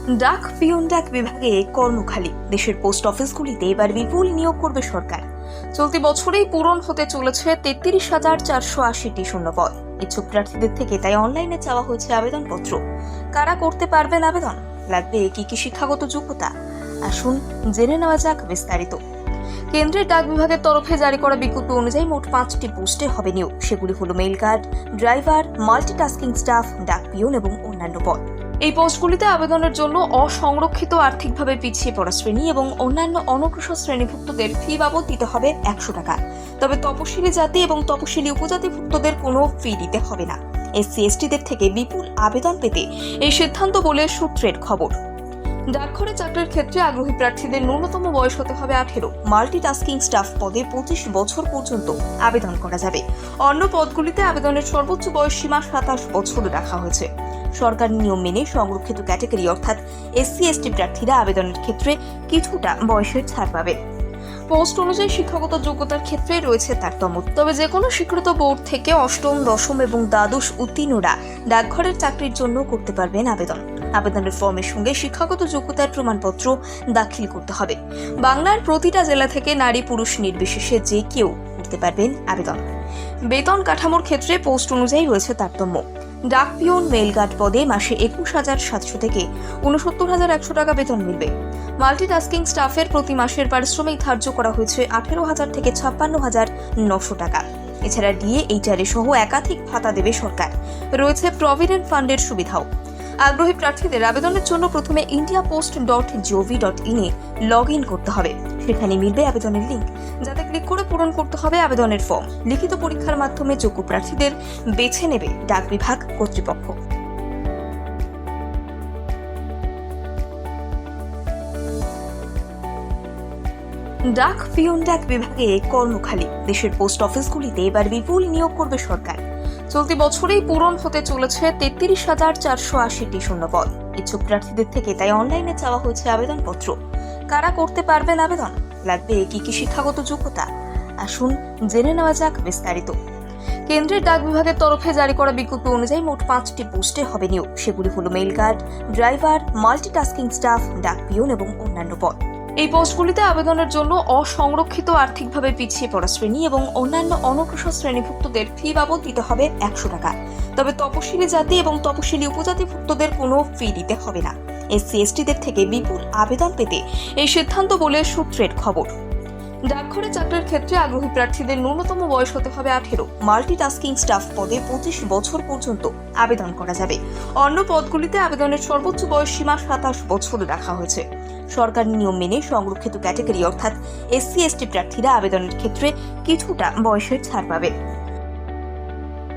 ডাক পিয়ন ডাক বিভাগে কর্মখালি। দেশের পোস্ট অফিসগুলিতে এবার বিপুল নিয়োগ করবে সরকার। চলতি বছরেই পূরণ হতে চলেছে 33,480টি শূন্যপদ। ইচ্ছুক প্রার্থীদের থেকে তাই অনলাইনে চাওয়া হয়েছে আবেদনপত্র। কারা করতে পারবেন আবেদন? লাগবে কি কি শিক্ষাগত যোগ্যতা? আসুন জেনে নেওয়া যাক বিস্তারিত। কেন্দ্রের ডাক বিভাগের তরফে জারি করা বিজ্ঞপ্তি অনুযায়ী মোট 5টি পোস্টে হবে নিয়োগ। সেগুলি হলো mail guard, driver, multitasking staff, ডাক পিয়ন এবং অন্যান্য পদ। এই পোস্টগুলিতে আবেদনের জন্য অসংরক্ষিত আর্থিকভাবে পিছিয়ে পড়া শ্রেণী এবং অন্যান্য অনগ্রসর শ্রেণীভুক্তদের ফি বাবদ দিতে হবে 100 টাকা। তবে তপশিলি জাতি এবং তপশিলি উপজাতিভুক্তদের কোনো ফি দিতে হবে না। SC/STদের থেকে বিপুল আবেদন পেতে এই সিদ্ধান্ত বলে সূত্রের খবর। ডাকঘরে চাকরির ক্ষেত্রে আগ্রহী প্রার্থীদের ন্যূনতম বয়স হতে হবে 18। মাল্টিটাস্কিং স্টাফ পদে 25 বছর পর্যন্ত আবেদন করা যাবে। অন্য পদগুলিতে আবেদনের সর্বোচ্চ বয়স সীমা 27 বছর রাখা হয়েছে। সরকারি নিয়ম মেনে সংরক্ষিত ক্যাটাগরি অর্থাৎ SC/ST প্রার্থীরা আবেদনের ক্ষেত্রে কিছুটা বয়সের ছাড় পাবে। পোস্ট অনুযায়ী শিক্ষাগত যোগ্যতার ক্ষেত্রে রয়েছে তারতম্য। তবে যে কোনো স্বীকৃত বোর্ড থেকে অষ্টম, দশম এবং দ্বাদশ উত্তীর্ণরা ডাকঘরের চাকরির জন্য করতে পারবেন আবেদন। আবেদনের ফর্মের সঙ্গে শিক্ষাগত যোগ্যতার প্রমাণপত্র দাখিল করতে হবে। বাংলার প্রতিটা জেলা থেকে নারী পুরুষ নির্বিশেষে যে কেউ করতে পারবেন আবেদন। বেতন কাঠামোর ক্ষেত্রে পোস্ট অনুযায়ী রয়েছে তারতম্য। ডাক পিয়ন মেইল গার্ড পদে মাসে 21,700 থেকে 69,100 টাকা বেতন মিলবে। মাল্টিটাস্কিং স্টাফের প্রতি মাসের পারিশ্রমিক ধার্য করা হয়েছে 18,000 থেকে 56,900 টাকা। এছাড়া DA, HRA সহ একাধিক ভাতা দেবে সরকার। রয়েছে প্রভিডেন্ট ফান্ডের সুবিধাও। আগ্রহী প্রার্থীদের আবেদনের জন্য প্রথমে indiapost.gov.in এ লগ ইন করতে হবে। সেখানে মিলবে আবেদনের লিঙ্ক, যাতে ক্লিক করে পূরণ করতে হবে আবেদনের ফর্ম। লিখিত পরীক্ষার মাধ্যমে যোগ্য প্রার্থীদের বেছে নেবে ডাক বিভাগ কর্তৃপক্ষ। ডাক পিয়ন ডাক বিভাগে কর্মখালি। দেশের পোস্ট অফিসগুলিতে এবার বিপুল নিয়োগ করবে সরকার। চলতি বছরেই পূরণ হতে চলেছে 33,480টি শূন্যপদ। ইচ্ছুক প্রার্থীদের থেকে তাই অনলাইনে চাওয়া হয়েছে আবেদনপত্র। কারা করতে পারবেন আবেদন? লাগবে কি কি শিক্ষাগত যোগ্যতা? আসুন জেনে নেওয়া যাক বিস্তারিত। কেন্দ্রের ডাক বিভাগের তরফে জারি করা বিজ্ঞপ্তি অনুযায়ী মোট 5টি পোস্টে হবে নিয়োগ। সেগুলি হলো mail guard, driver, multitasking staff, ডাক পিয়ন এবং অন্যান্য পদ। এই পোস্টগুলিতে আবেদনের জন্য অসংরক্ষিত আর্থিকভাবে পিছিয়ে পড়া শ্রেণী এবং অন্যান্য অনগ্রসর শ্রেণীভুক্তদের ফি বাবদ দিতে হবে 100 টাকা। তবে তপশিলি জাতি এবং তপশিলি উপজাতিভুক্তদের কোনো ফি দিতে হবে না। SC/STদের থেকে বিপুল আবেদন পেতে এই সিদ্ধান্ত বলে সূত্রের খবর। ডাকঘরে চাকরির ক্ষেত্রে আগ্রহী প্রার্থীদের ন্যূনতম বয়স হতে হবে 18। মাল্টিটাস্কিং স্টাফ পদে 25 বছর পর্যন্ত আবেদন করা যাবে। অন্য পদগুলিতে আবেদনের সর্বোচ্চ বয়স সীমা 27 বছর রাখা হয়েছে। সরকারি নিয়ম মেনে সংরক্ষিত ক্যাটাগরি অর্থাৎ SC/ST প্রার্থীরা আবেদনের ক্ষেত্রে কিছুটা বয়সের ছাড় পাবে।